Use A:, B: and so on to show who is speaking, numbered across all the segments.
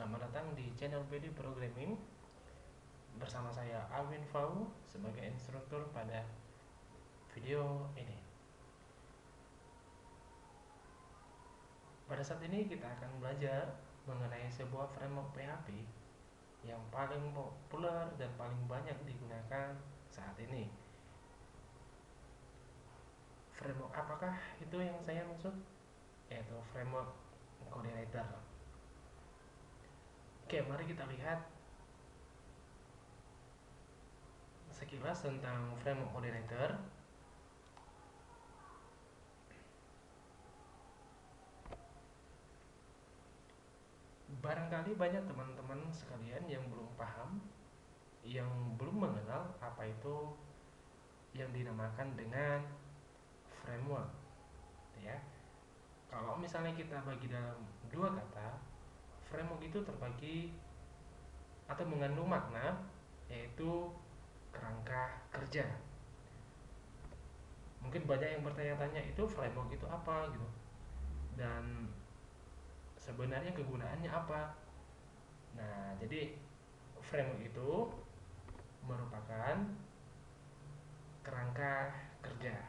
A: Selamat datang di channel PD Programming. Bersama saya Alvin Fau sebagai instruktur pada video ini. Pada saat ini kita akan belajar mengenai sebuah framework PHP yang paling populer dan paling banyak digunakan saat ini. Framework apakah itu yang saya maksud? Yaitu framework coordinator. Oke, mari kita lihat sekilas tentang framework coordinator. Barangkali banyak teman-teman sekalian yang belum paham, yang belum mengenal apa itu yang dinamakan dengan framework, ya. Kalau misalnya kita bagi dalam dua kata, framework itu terbagi atau mengandung makna yaitu kerangka kerja. Mungkin banyak yang bertanya-tanya, itu framework itu apa gitu, dan sebenarnya kegunaannya apa. Nah, jadi framework itu merupakan kerangka kerja,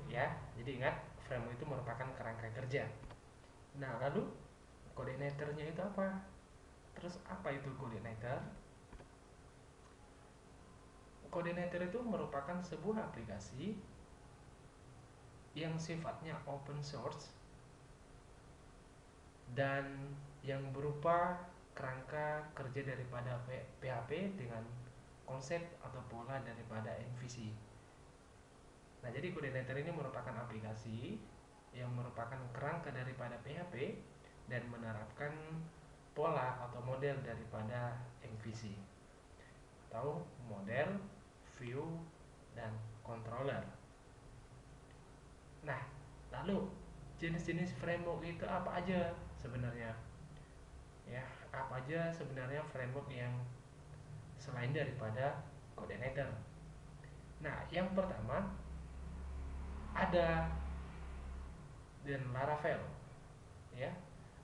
A: ya. Jadi ingat, framework itu merupakan kerangka kerja. Nah, lalu koordinatornya itu apa? Terus apa itu koordinator? Koordinator itu merupakan sebuah aplikasi yang sifatnya open source dan yang berupa kerangka kerja daripada PHP dengan konsep atau pola daripada MVC. Nah, jadi koordinator ini merupakan aplikasi yang merupakan kerangka daripada PHP dan menerapkan pola atau model daripada MVC atau model, view, dan controller. Nah, lalu jenis-jenis framework itu apa aja sebenarnya? Ya, apa aja sebenarnya framework yang selain daripada coordinator? Nah, yang pertama ada dan Laravel, ya.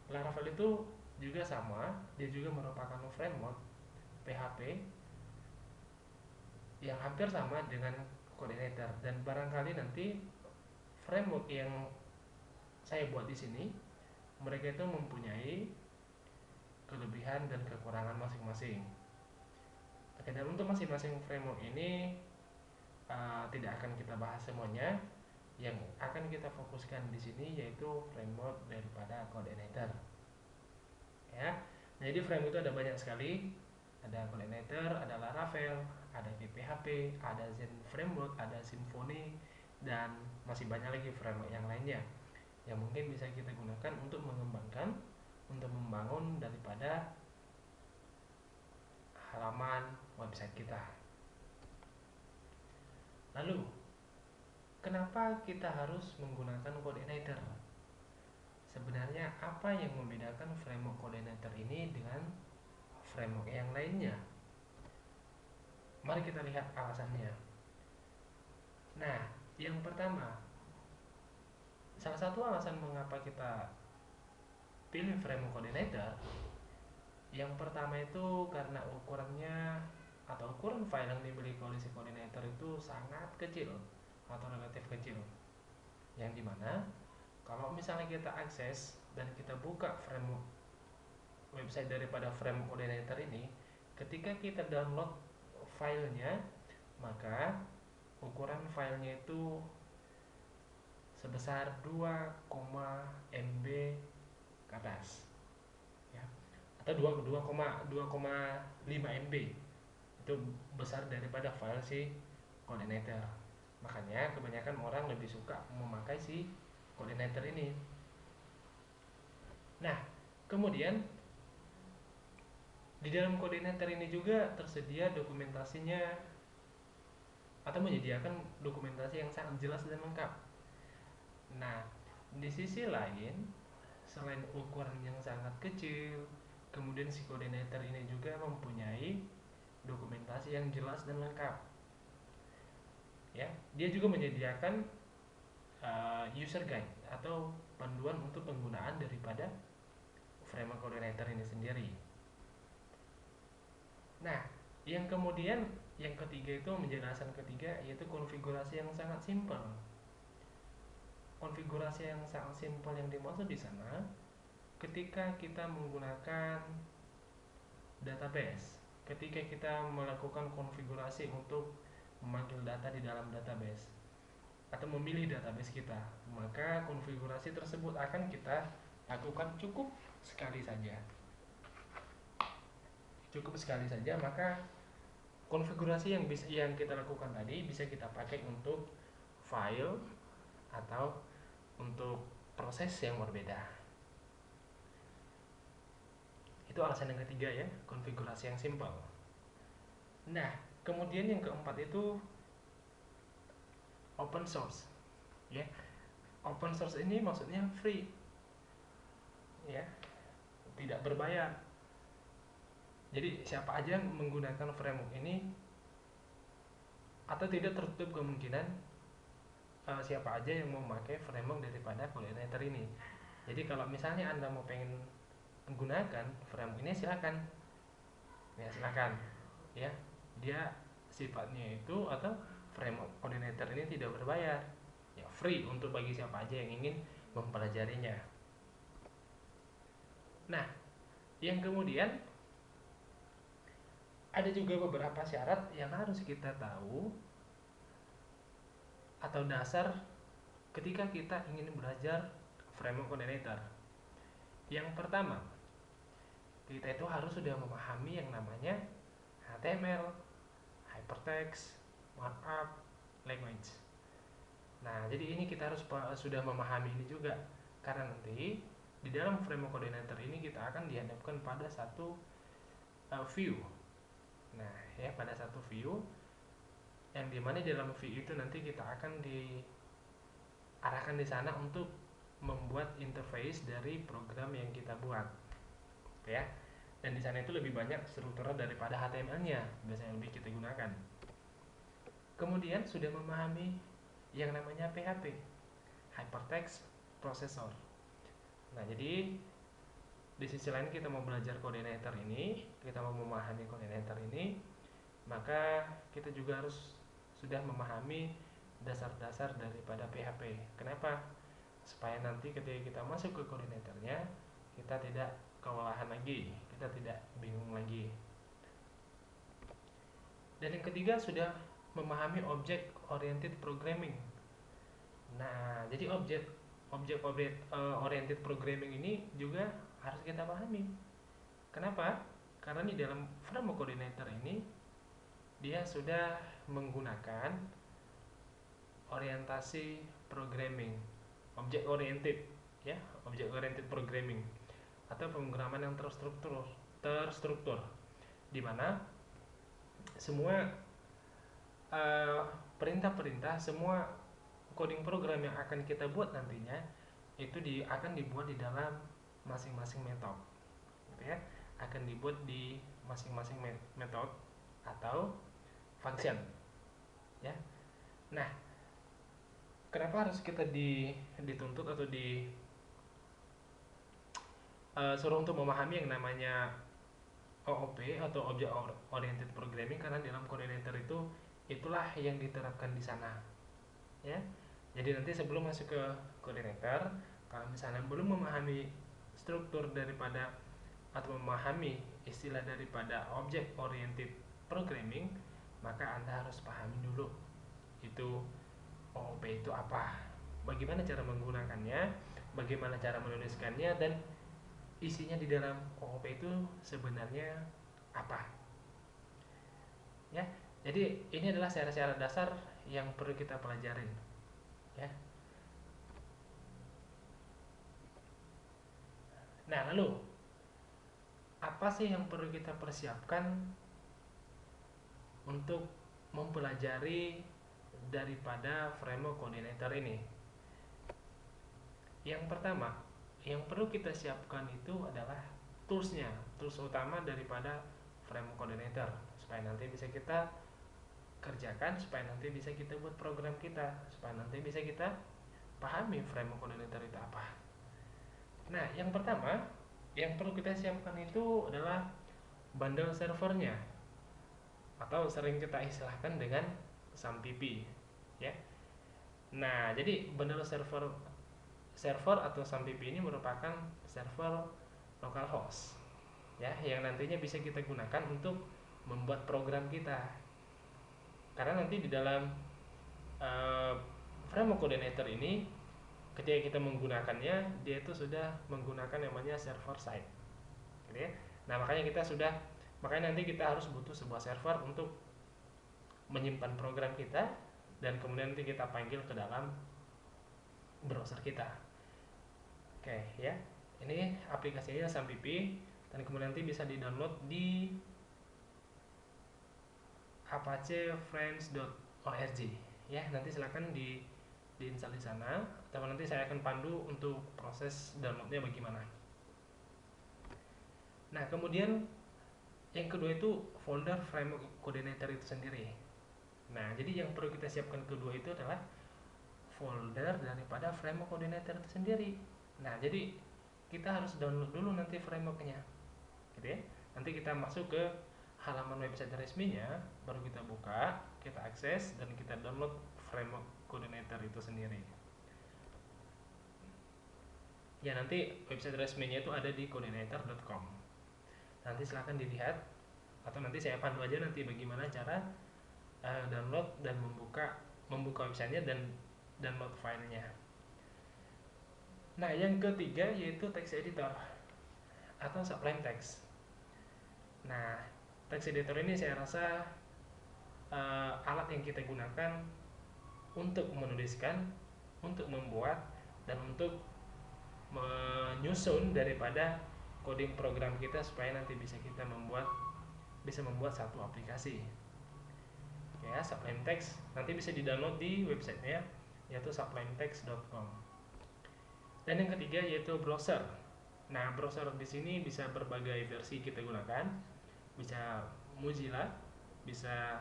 A: Laravel itu juga sama, dia juga merupakan framework PHP yang hampir sama dengan coordinator, dan barangkali nanti framework yang saya buat di sini mereka itu mempunyai kelebihan dan kekurangan masing-masing. Oke, dan untuk masing-masing framework ini tidak akan kita bahas semuanya. Yang akan kita fokuskan di sini yaitu framework daripada coordinator, ya. Nah, jadi framework itu ada banyak sekali. Ada coordinator, ada Laravel, ada PHP, ada Zen framework, ada Symfony, dan masih banyak lagi framework yang lainnya yang mungkin bisa kita gunakan untuk mengembangkan, untuk membangun daripada halaman website kita. Lalu, kenapa kita harus menggunakan coordinator? Sebenarnya apa yang membedakan framework coordinator ini dengan framework yang lainnya? Mari kita lihat alasannya. Nah, yang pertama, salah satu alasan mengapa kita pilih framework coordinator, yang pertama itu karena ukurannya atau ukuran file yang dimiliki oleh si coordinator itu sangat kecil atau relatif kecil. Yang dimana kalau misalnya kita akses dan kita buka framework website daripada framework coordinator ini, ketika kita download filenya, maka ukuran filenya itu sebesar 2,MB ke atas, ya, atau 2,5 MB. Itu besar daripada file si coordinator. Makanya kebanyakan orang lebih suka memakai si coordinator ini. Nah, kemudian di dalam koordinator ini juga tersedia dokumentasinya atau menyediakan dokumentasi yang sangat jelas dan lengkap. Nah, di sisi lain, selain ukuran yang sangat kecil, kemudian si koordinator ini juga mempunyai dokumentasi yang jelas dan lengkap. Ya, dia juga menyediakan user guide atau panduan untuk penggunaan daripada framework coordinator ini sendiri. Nah, yang kemudian yang ketiga itu penjelasan ketiga yaitu konfigurasi yang sangat simpel. Konfigurasi yang sangat simpel yang dimaksud di sana ketika kita menggunakan database. Ketika kita melakukan konfigurasi untuk memanggil data di dalam database atau memilih database kita, maka konfigurasi tersebut akan kita lakukan cukup sekali saja. Maka konfigurasi yang kita lakukan tadi bisa kita pakai untuk file atau untuk proses yang berbeda. Itu alasan yang ketiga ya, konfigurasi yang simpel. Nah, kemudian yang keempat itu open source. Ya. Open source ini maksudnya free. Ya. Tidak berbayar. Jadi siapa aja yang menggunakan framework ini atau tidak tertutup kemungkinan siapa aja yang mau memakai framework daripada coordinator ini. Jadi kalau misalnya Anda mau pengen menggunakan framework ini silakan. Ya, silakan. Ya, dia sifatnya itu atau framework coordinator ini tidak berbayar. Ya, free untuk bagi siapa aja yang ingin mempelajarinya. Nah, yang kemudian ada juga beberapa syarat yang harus kita tahu atau dasar ketika kita ingin belajar framework coordinator. Yang pertama, kita itu harus sudah memahami yang namanya HTML, hypertext, markup, language. Nah, jadi ini kita harus sudah memahami ini juga karena nanti di dalam framework coordinator ini kita akan dihadapkan pada satu view. Nah, ya pada satu view yang dimana di dalam view itu nanti kita akan diarahkan di sana untuk membuat interface dari program yang kita buat, ya. Dan di sana itu lebih banyak struktur daripada HTML-nya, biasanya lebih kita gunakan. Kemudian sudah memahami yang namanya PHP, Hypertext Processor. Nah, jadi di sisi lain kita mau belajar coordinator ini, kita mau memahami coordinator ini, maka kita juga harus sudah memahami dasar-dasar daripada PHP. Kenapa? Supaya nanti ketika kita masuk ke koordinatornya, kita tidak kewalahan lagi, kita tidak bingung lagi. Dan yang ketiga sudah memahami object oriented programming. Nah, jadi object oriented programming ini juga harus kita pahami. Kenapa? Karena di dalam framework coordinator ini dia sudah menggunakan orientasi programming, object oriented, ya, object oriented programming atau pemrograman yang terstruktur, di mana semua perintah-perintah, semua coding program yang akan kita buat nantinya itu akan dibuat di dalam masing-masing metode, gitu ya, akan dibuat di masing-masing metode atau function, ya. Nah, kenapa harus kita dituntut atau suruh untuk memahami yang namanya OOP atau Object Oriented Programming? Karena dalam coordinator itulah yang diterapkan di sana, ya. Jadi nanti sebelum masuk ke coordinator, kalau misalnya belum memahami struktur daripada atau memahami istilah daripada Object Oriented Programming, maka Anda harus pahami dulu itu OOP itu apa, bagaimana cara menggunakannya, bagaimana cara menuliskannya, dan isinya di dalam OOP itu sebenarnya apa, ya. Jadi ini adalah syarat-syarat dasar yang perlu kita pelajarin, ya. Nah, lalu apa sih yang perlu kita persiapkan untuk mempelajari daripada framework coordinator ini? Yang pertama, yang perlu kita siapkan itu adalah toolsnya, tools utama daripada framework coordinator, supaya nanti bisa kita kerjakan, supaya nanti bisa kita buat program kita, supaya nanti bisa kita pahami framework coordinator itu apa. Nah, yang pertama yang perlu kita siapkan itu adalah bundle servernya, atau sering kita istilahkan dengan SAMPP ya. Nah, jadi bundle server atau SAMPP ini merupakan server localhost ya, yang nantinya bisa kita gunakan untuk membuat program kita. Karena nanti di dalam uh, framework coordinator ini, ketika kita menggunakannya, dia itu sudah menggunakan namanya server side gitu ya. Nah, makanya nanti kita harus butuh sebuah server untuk menyimpan program kita, dan kemudian nanti kita panggil ke dalam browser kita. Oke ya, ini aplikasinya SAMPP, dan kemudian nanti bisa di-download di apachefriends.org ya. Nanti silakan diinstal di sana, atau nanti saya akan pandu untuk proses downloadnya bagaimana. Nah, kemudian yang kedua itu folder framework coordinator itu sendiri. Nah, jadi yang perlu kita siapkan kedua itu adalah folder daripada framework coordinator itu sendiri. Nah, jadi kita harus download dulu nanti frameworknya gitu ya. Nanti kita masuk ke halaman website resminya, baru kita buka, kita akses, dan kita download framework coordinator itu sendiri ya. Nanti website resminya itu ada di coordinator.com. Nanti silahkan dilihat, atau nanti saya pandu aja nanti bagaimana cara download dan membuka websitenya dan download filenya. Nah, yang ketiga yaitu text editor atau Sublime Text. Nah, text editor ini saya rasa alat yang kita gunakan untuk menuliskan, untuk membuat, dan untuk menyusun daripada coding program kita supaya nanti bisa membuat satu aplikasi. Ya, Sublime Text nanti bisa di-download di websitenya, yaitu sublimetext.com. Dan yang ketiga yaitu browser. Nah, browser di sini bisa berbagai versi kita gunakan, bisa Mozilla, bisa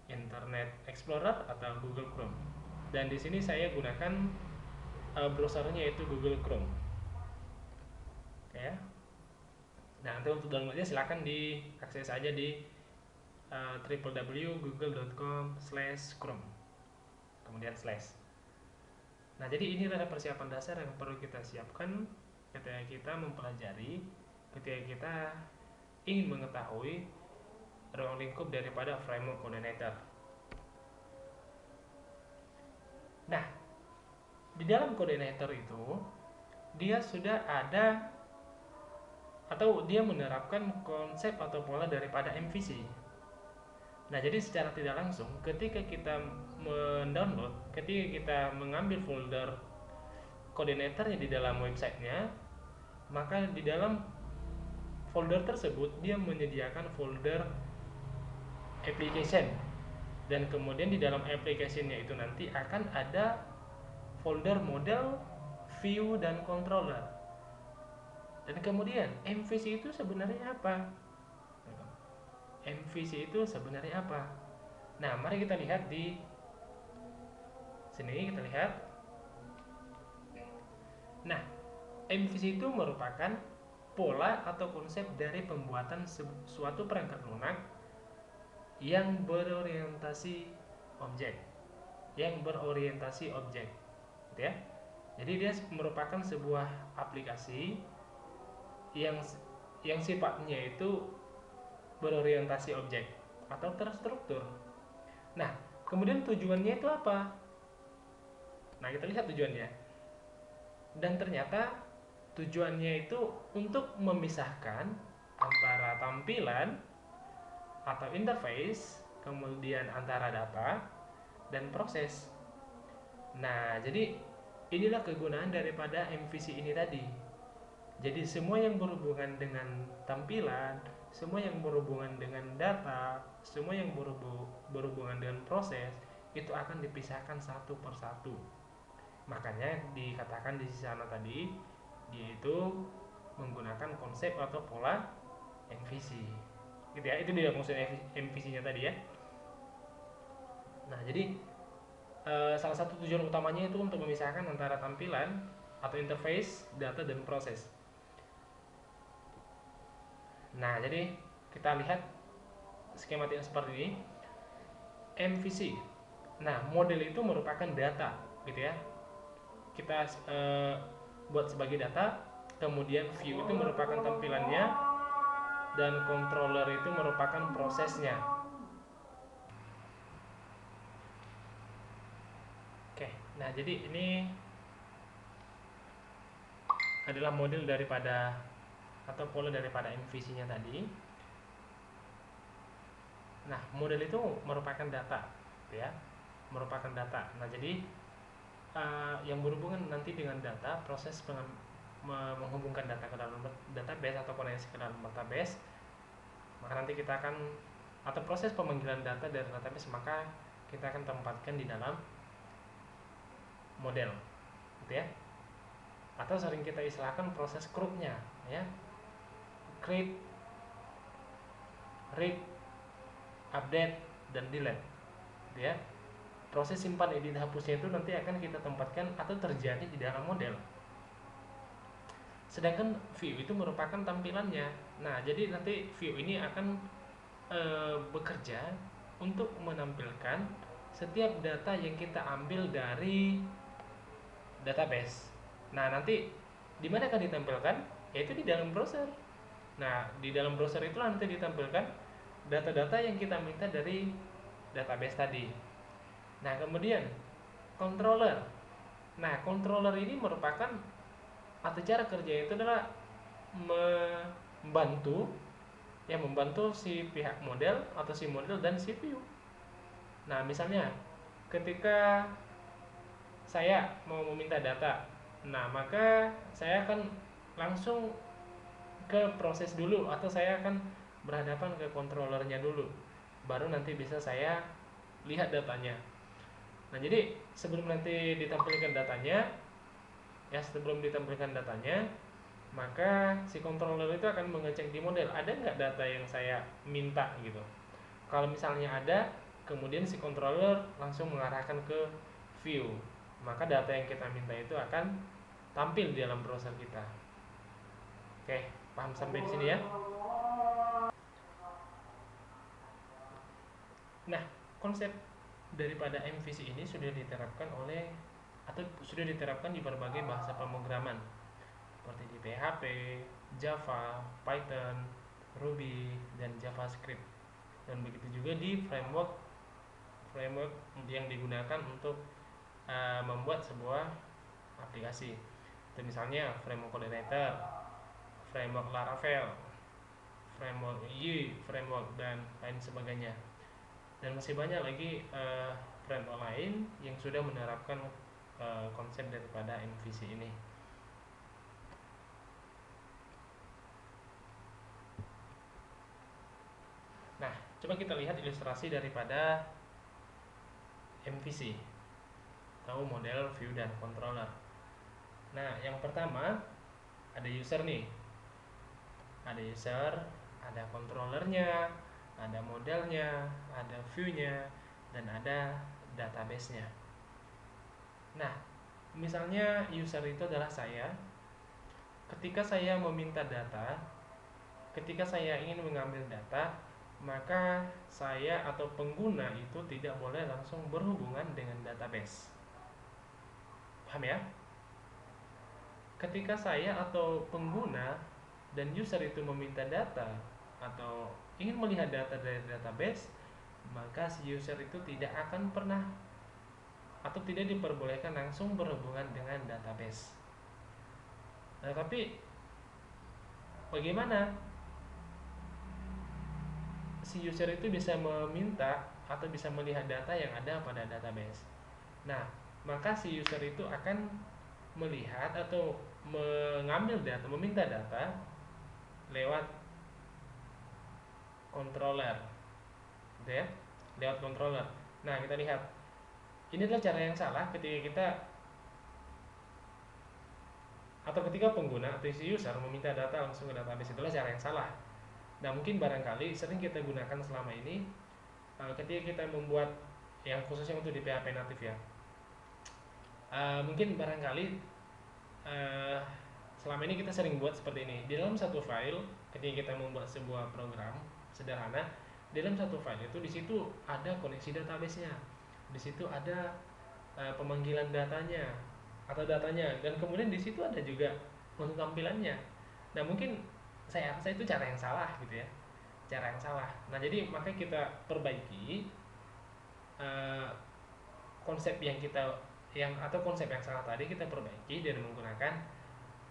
A: Internet Explorer atau Google Chrome. Dan di sini saya gunakan browsernya yaitu Google Chrome. Ya. Nah, nanti untuk downloadnya silahkan diakses aja di www.google.com/chrome kemudian slash. Nah, jadi ini adalah persiapan dasar yang perlu kita siapkan ketika kita mempelajari, ketika kita ingin mengetahui ruang lingkup daripada framework coordinator. Nah, di dalam coordinator itu dia sudah ada, atau dia menerapkan konsep atau pola daripada MVC. Nah, jadi secara tidak langsung ketika kita mendownload, ketika kita mengambil folder koordinatornya di dalam websitenya, maka di dalam folder tersebut dia menyediakan folder application, dan kemudian di dalam applicationnya itu nanti akan ada folder model, view, dan controller. Dan kemudian MVC itu sebenarnya apa? MVC itu sebenarnya apa? Nah, mari kita lihat di sini, kita lihat. Nah, MVC itu merupakan pola atau konsep dari pembuatan suatu perangkat lunak yang berorientasi objek. Gitu ya. Jadi dia merupakan sebuah aplikasi yang sifatnya itu berorientasi objek atau terstruktur. Nah, kemudian tujuannya itu apa? Nah, kita lihat tujuannya. Dan ternyata tujuannya itu untuk memisahkan antara tampilan atau interface, kemudian antara data dan proses. Nah, jadi inilah kegunaan daripada MVC ini tadi. Jadi semua yang berhubungan dengan tampilan, semua yang berhubungan dengan data, semua yang berhubungan dengan proses, itu akan dipisahkan satu persatu. Makanya dikatakan di sana tadi, yaitu menggunakan konsep atau pola MVC. Gitu ya, itu dia maksudnya MVC-nya tadi ya. Nah, jadi salah satu tujuan utamanya itu untuk memisahkan antara tampilan atau interface, data, dan proses. Nah, jadi kita lihat skematik seperti ini. MVC. Nah, model itu merupakan data, gitu ya. Kita buat sebagai data, kemudian view itu merupakan tampilannya, dan controller itu merupakan prosesnya. Oke, nah jadi ini adalah model daripada atau pola daripada MVC-nya tadi. Nah, model itu merupakan data, gitu ya, merupakan data. Nah, jadi yang berhubungan nanti dengan data, proses menghubungkan data ke dalam database atau koneksi ke dalam database, maka nanti kita akan atau proses pemanggilan data dari database, maka kita akan tempatkan di dalam model, gitu ya. Atau sering kita istilahkan proses CRUD-nya, ya, create, read, update, dan delete, gitu ya. Proses simpan, edit, hapusnya itu nanti akan kita tempatkan atau terjadi di dalam model. Sedangkan view itu merupakan tampilannya. Nah, jadi nanti view ini akan bekerja untuk menampilkan setiap data yang kita ambil dari database. Nah, nanti di mana akan ditampilkan? Yaitu di dalam browser. Nah, di dalam browser itu nanti ditampilkan data-data yang kita minta dari database tadi. Nah, kemudian controller. Nah, controller ini merupakan atau cara kerja itu adalah membantu membantu si pihak model atau si model dan si view. Nah, misalnya ketika saya mau meminta data, nah maka saya akan langsung ke proses dulu, atau saya akan berhadapan ke controllernya dulu, baru nanti bisa saya lihat datanya. Nah, jadi sebelum nanti ditampilkan datanya, maka si controller itu akan mengecek di model, ada nggak data yang saya minta gitu. Kalau misalnya ada, kemudian si controller langsung mengarahkan ke view, maka data yang kita minta itu akan tampil di dalam browser kita. Oke, paham sampai di sini ya? Nah, konsep daripada MVC ini sudah diterapkan di berbagai bahasa pemrograman seperti di PHP, Java, Python, Ruby, dan JavaScript. Dan begitu juga di framework yang digunakan untuk membuat sebuah aplikasi. Itu misalnya framework Coordinator, framework Laravel, framework UI, framework dan lain sebagainya. Dan masih banyak lagi framework lain yang sudah menerapkan konsep daripada MVC ini. Nah, coba kita lihat ilustrasi daripada MVC atau model view dan controller. Nah, yang pertama ada user nih. Ada user, ada controllernya, ada modelnya, ada view-nya, dan ada database-nya. Nah, misalnya user itu adalah saya. Ketika saya meminta data, ketika saya ingin mengambil data, maka saya atau pengguna itu tidak boleh langsung berhubungan dengan database. Paham ya? Ketika saya atau pengguna dan user itu meminta data atau ingin melihat data dari database, maka si user itu tidak akan pernah atau tidak diperbolehkan langsung berhubungan dengan database. Nah, tapi bagaimana si user itu bisa meminta atau bisa melihat data yang ada pada database? Nah, maka si user itu akan melihat atau mengambil data, meminta data lewat controller, gitu ya, lewat controller. Nah, kita lihat ini adalah cara yang salah ketika kita atau ketika pengguna atau si user meminta data langsung ke database, itulah cara yang salah. Nah, mungkin barangkali sering kita gunakan selama ini ketika kita membuat yang khususnya untuk di PHP natif ya. Mungkin barangkali selama ini kita sering buat seperti ini. Di dalam satu file, ketika kita membuat sebuah program sederhana, di dalam satu file itu di situ ada koneksi database-nya. Di situ ada pemanggilan datanya atau datanya, dan kemudian di situ ada juga untuk tampilannya. Nah, mungkin saya rasa itu cara yang salah gitu ya. Cara yang salah. Nah, jadi makanya kita perbaiki eh, konsep yang kita atau konsep yang salah tadi kita perbaiki dengan menggunakan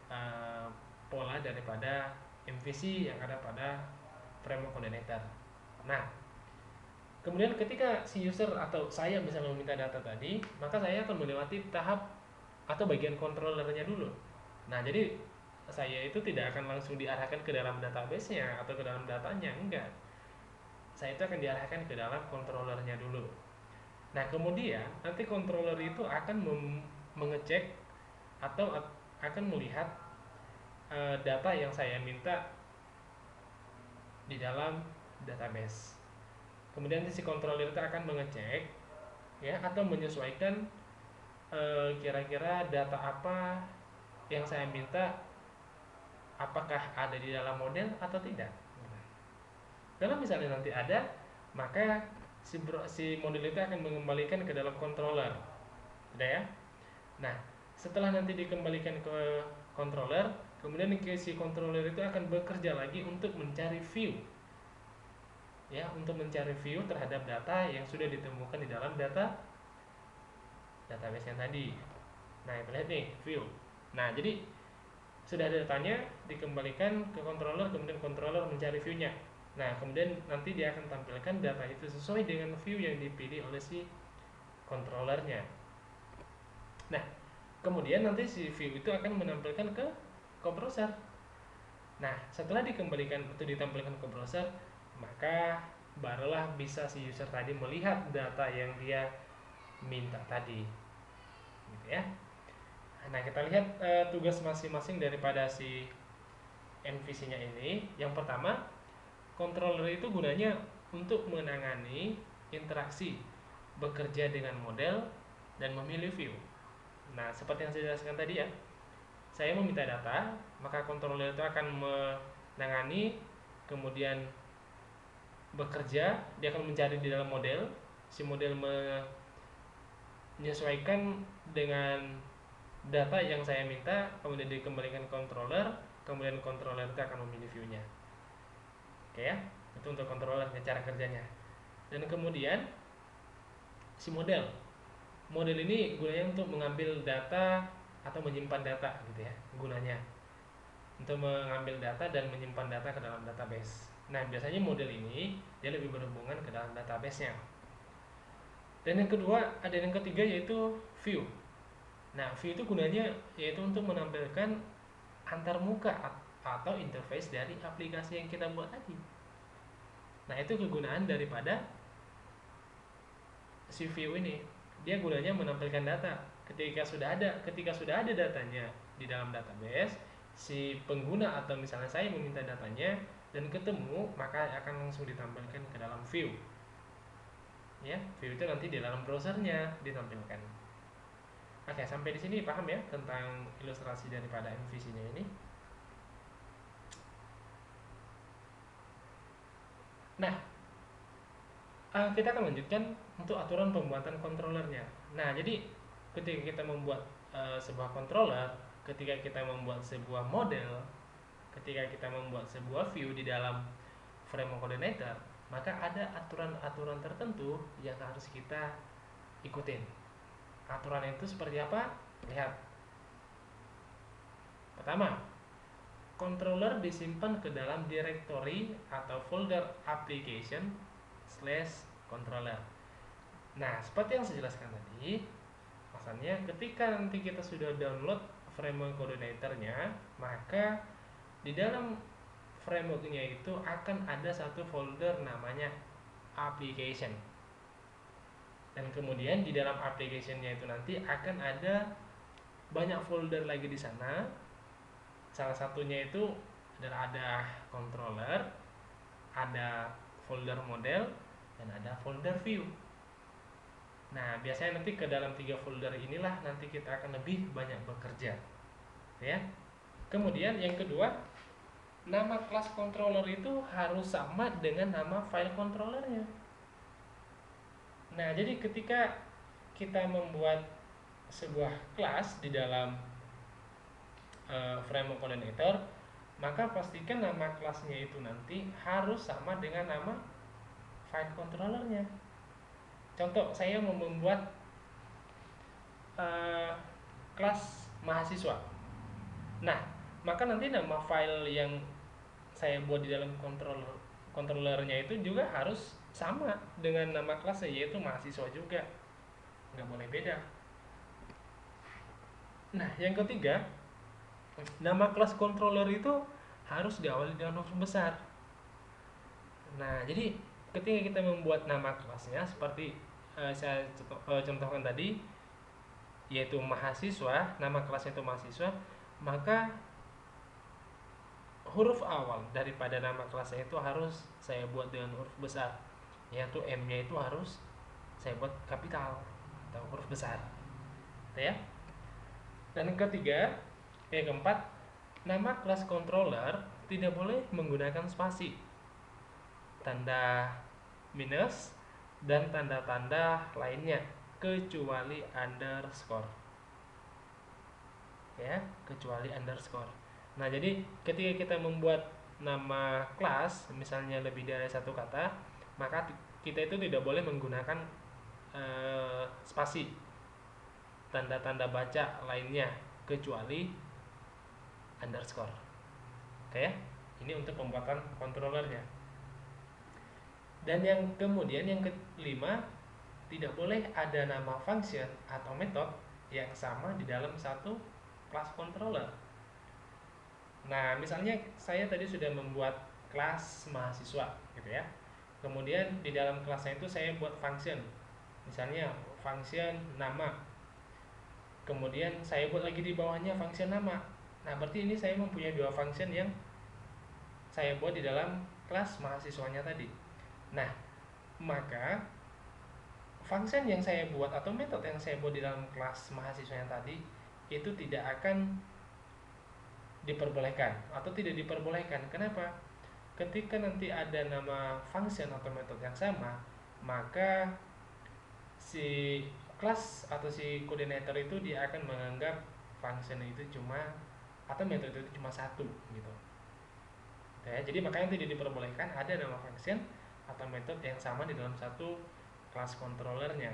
A: uh, pola daripada MVC yang ada pada framework coordinator. Nah, kemudian ketika si user atau saya misalnya meminta data tadi, maka saya akan melewati tahap atau bagian controllernya dulu. Nah, jadi saya itu tidak akan langsung diarahkan ke dalam database-nya atau ke dalam datanya, enggak. Saya itu akan diarahkan ke dalam controllernya dulu. Nah, kemudian nanti controller itu akan mengecek atau akan melihat data yang saya minta di dalam database. Kemudian si controller itu akan mengecek ya atau menyesuaikan kira-kira data apa yang saya minta, apakah ada di dalam model atau tidak. Kalau misalnya nanti ada, maka si model itu akan mengembalikan ke dalam controller. Sudah ya? Nah, setelah nanti dikembalikan ke controller, kemudian si controller itu akan bekerja lagi untuk mencari view. Ya, untuk mencari view terhadap data yang sudah ditemukan di dalam database yang tadi. Nah, kita lihat nih, view. Nah, jadi sudah ada datanya dikembalikan ke controller, kemudian controller mencari view-nya. Nah, kemudian nanti dia akan tampilkan data itu sesuai dengan view yang dipilih oleh si controllernya. Nah, kemudian nanti si view itu akan menampilkan ke browser. Nah, setelah dikembalikan atau ditampilkan ke browser, maka barulah bisa si user tadi melihat data yang dia minta tadi, gitu ya. Nah, kita lihat tugas masing-masing daripada si MVC-nya ini. Yang pertama, controller itu gunanya untuk menangani interaksi, bekerja dengan model, dan memilih view. Nah, seperti yang saya jelaskan tadi ya, saya meminta data, maka controller itu akan menangani, kemudian bekerja, dia akan mencari di dalam model, si model menyesuaikan dengan data yang saya minta, kemudian dikembalikan ke controller, kemudian controller itu akan memilih view-nya. Oke ya, itu untuk controllernya, cara kerjanya. Dan kemudian si model ini gunanya untuk mengambil data atau menyimpan data gitu ya, gunanya untuk mengambil data dan menyimpan data ke dalam database. Nah, biasanya model ini dia lebih berhubungan ke dalam database-nya. Dan yang kedua, ada yang ketiga yaitu view. Nah, view itu gunanya yaitu untuk menampilkan antar muka atau interface dari aplikasi yang kita buat tadi. Nah, itu kegunaan daripada si view ini. Dia gunanya menampilkan data. Ketika sudah ada datanya di dalam database, si pengguna atau misalnya saya meminta datanya dan ketemu, maka akan langsung ditampilkan ke dalam view. Ya, view itu nanti di dalam browsernya ditampilkan. Oke, sampai di sini paham ya tentang ilustrasi daripada MVC-nya ini. Nah, kita akan lanjutkan untuk aturan pembuatan controllernya. Nah, jadi ketika kita membuat sebuah controller, ketika kita membuat sebuah model, ketika kita membuat sebuah view di dalam framework coordinator, maka ada aturan-aturan tertentu yang harus kita ikutin. Aturan itu seperti apa? Lihat. Pertama, controller disimpan ke dalam directory atau folder application / controller. Nah, seperti yang saya jelaskan tadi, maksudnya ketika nanti kita sudah download framework coordinatornya, maka di dalam frameworknya itu akan ada satu folder namanya application. Dan kemudian di dalam applicationnya itu nanti akan ada banyak folder lagi di sana. Salah satunya itu adalah ada controller, ada folder model, dan ada folder view. Nah, biasanya nanti ke dalam 3 folder inilah nanti kita akan lebih banyak bekerja, ya. Kemudian yang kedua, nama kelas controller itu harus sama dengan nama file controllernya. Nah, jadi ketika kita membuat sebuah kelas di dalam framework coordinator, maka pastikan nama kelasnya itu nanti harus sama dengan nama file controllernya. Contoh, saya mau membuat uh, kelas mahasiswa. Nah, maka nanti nama file yang saya buat di dalam controllernya itu juga harus sama dengan nama kelasnya, yaitu mahasiswa juga, nggak boleh beda. Nah, yang ketiga, nama kelas controller itu harus diawali dengan huruf besar. Nah, jadi ketika kita membuat nama kelasnya seperti saya contohkan tadi, yaitu mahasiswa, nama kelasnya itu mahasiswa, maka huruf awal daripada nama kelasnya itu harus saya buat dengan huruf besar, yaitu M-nya itu harus saya buat kapital atau huruf besar, ya. Dan yang keempat, nama kelas controller tidak boleh menggunakan spasi, tanda minus, dan tanda-tanda lainnya kecuali underscore, ya, kecuali underscore. Nah, jadi ketika kita membuat nama kelas misalnya lebih dari satu kata, maka kita itu tidak boleh menggunakan spasi, tanda-tanda baca lainnya kecuali underscore. Oke ya, ini untuk pembuatan controllernya. Dan yang kemudian yang kelima, tidak boleh ada nama function atau metode yang sama di dalam satu kelas controller. Nah, misalnya saya tadi sudah membuat kelas mahasiswa gitu ya. Kemudian di dalam kelasnya itu saya buat function. Misalnya function nama. Kemudian saya buat lagi di bawahnya function nama. Nah, berarti ini saya mempunyai dua function yang saya buat di dalam kelas mahasiswanya tadi. Nah, maka function yang saya buat atau metode yang saya buat di dalam kelas mahasiswanya tadi itu tidak akan diperbolehkan atau tidak diperbolehkan. Kenapa? Ketika nanti ada nama function atau metode yang sama, maka si kelas atau si coordinator itu dia akan menganggap function itu cuma atau metode itu cuma satu gitu. Ya, jadi makanya tidak diperbolehkan ada nama function atau metode yang sama di dalam satu kelas controllernya.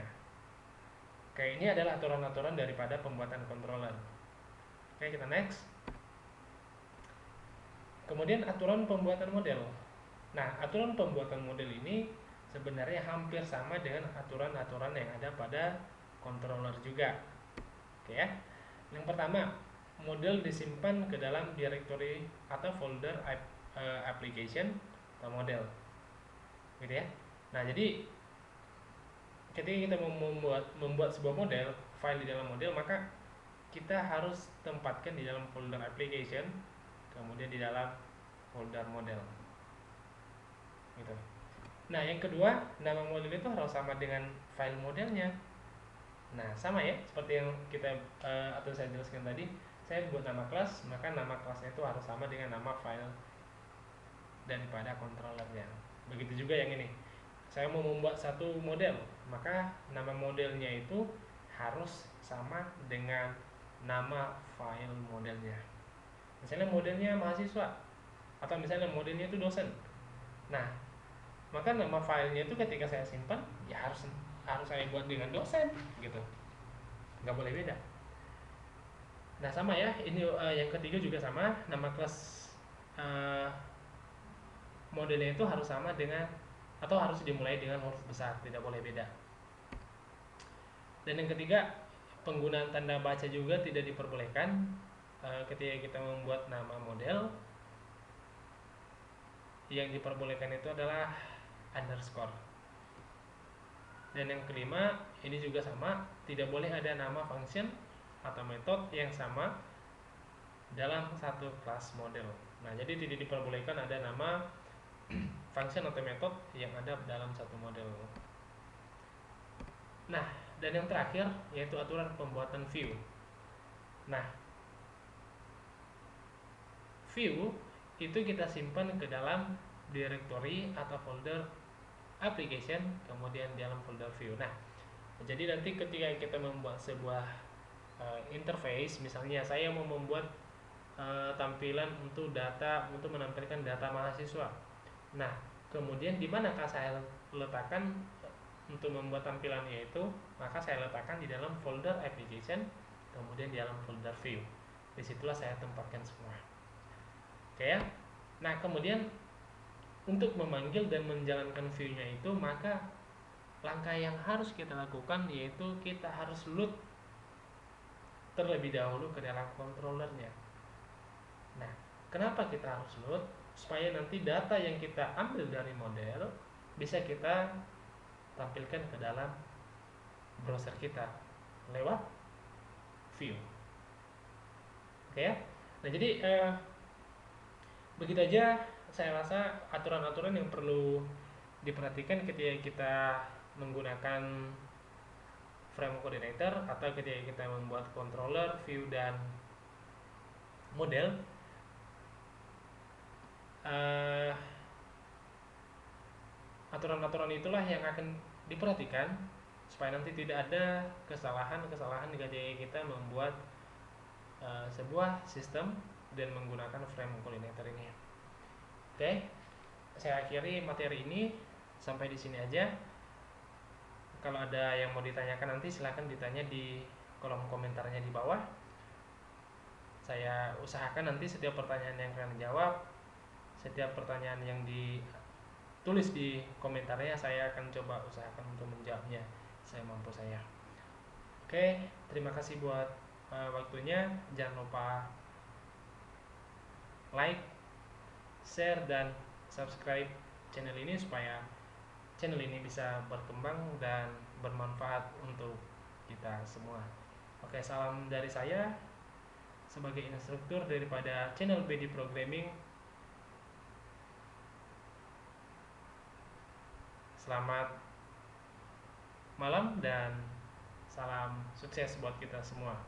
A: Oke, ini adalah aturan-aturan daripada pembuatan controller. Oke, kita next. Kemudian aturan pembuatan model. Nah, aturan pembuatan model ini sebenarnya hampir sama dengan aturan-aturan yang ada pada controller juga. Oke ya. Yang pertama, model disimpan ke dalam directory atau folder application atau model. Gitu ya. Nah, jadi ketika kita membuat sebuah model, file di dalam model, maka kita harus tempatkan di dalam folder application, kemudian di dalam folder model gitu. Nah, yang kedua, nama model itu harus sama dengan file modelnya. Nah, sama ya, seperti yang kita atau saya jelaskan tadi, saya buat nama kelas, maka nama kelasnya itu harus sama dengan nama file daripada controllernya. Begitu juga yang ini, saya mau membuat satu model, maka nama modelnya itu harus sama dengan nama file modelnya. Misalnya modelnya mahasiswa, atau misalnya modelnya itu dosen. Nah, maka nama filenya itu ketika saya simpan ya harus saya buat dengan dosen gitu, nggak boleh beda. Nah, sama ya, ini yang ketiga juga sama, nama kelas modelnya itu harus sama dengan atau harus dimulai dengan huruf besar, tidak boleh beda. Dan yang ketiga, penggunaan tanda baca juga tidak diperbolehkan ketika kita membuat nama model. Yang diperbolehkan itu adalah underscore. Dan yang kelima, ini juga sama, tidak boleh ada nama function atau metode yang sama dalam satu kelas model. Nah, jadi tidak diperbolehkan ada nama function atau metode yang ada dalam satu model. Nah, dan yang terakhir yaitu aturan pembuatan view. Nah, view itu kita simpan ke dalam directory atau folder application, kemudian di dalam folder view. Nah, jadi nanti ketika kita membuat sebuah interface, misalnya saya mau membuat tampilan untuk menampilkan data mahasiswa. Nah, kemudian di manakah saya letakkan untuk membuat tampilannya itu? Maka saya letakkan di dalam folder application, kemudian di dalam folder view. Disitulah saya tempatkan semua. Oke ya. Nah, kemudian untuk memanggil dan menjalankan view-nya itu, maka langkah yang harus kita lakukan yaitu kita harus load terlebih dahulu ke dalam controllernya. Nah, kenapa kita harus load? Supaya nanti data yang kita ambil dari model bisa kita tampilkan ke dalam browser kita lewat view. Oke ya. Nah, jadi begitu aja saya rasa aturan-aturan yang perlu diperhatikan ketika kita menggunakan framework coordinator atau ketika kita membuat controller, view, dan model. Aturan-aturan itulah yang akan diperhatikan supaya nanti tidak ada kesalahan-kesalahan ketika kita membuat sebuah sistem dan menggunakan framework coordinator ini. Oke, saya akhiri materi ini sampai di sini aja. Kalau ada yang mau ditanyakan nanti silahkan ditanya di kolom komentarnya di bawah. Saya usahakan nanti setiap pertanyaan yang kalian jawab, setiap pertanyaan yang ditulis di komentarnya, saya akan coba usahakan untuk menjawabnya semampu saya. Oke, terima kasih buat waktunya. Jangan lupa like, share, dan subscribe channel ini supaya channel ini bisa berkembang dan bermanfaat untuk kita semua. Oke, salam dari saya sebagai instruktur daripada channel BD Programming. Selamat malam dan salam sukses buat kita semua.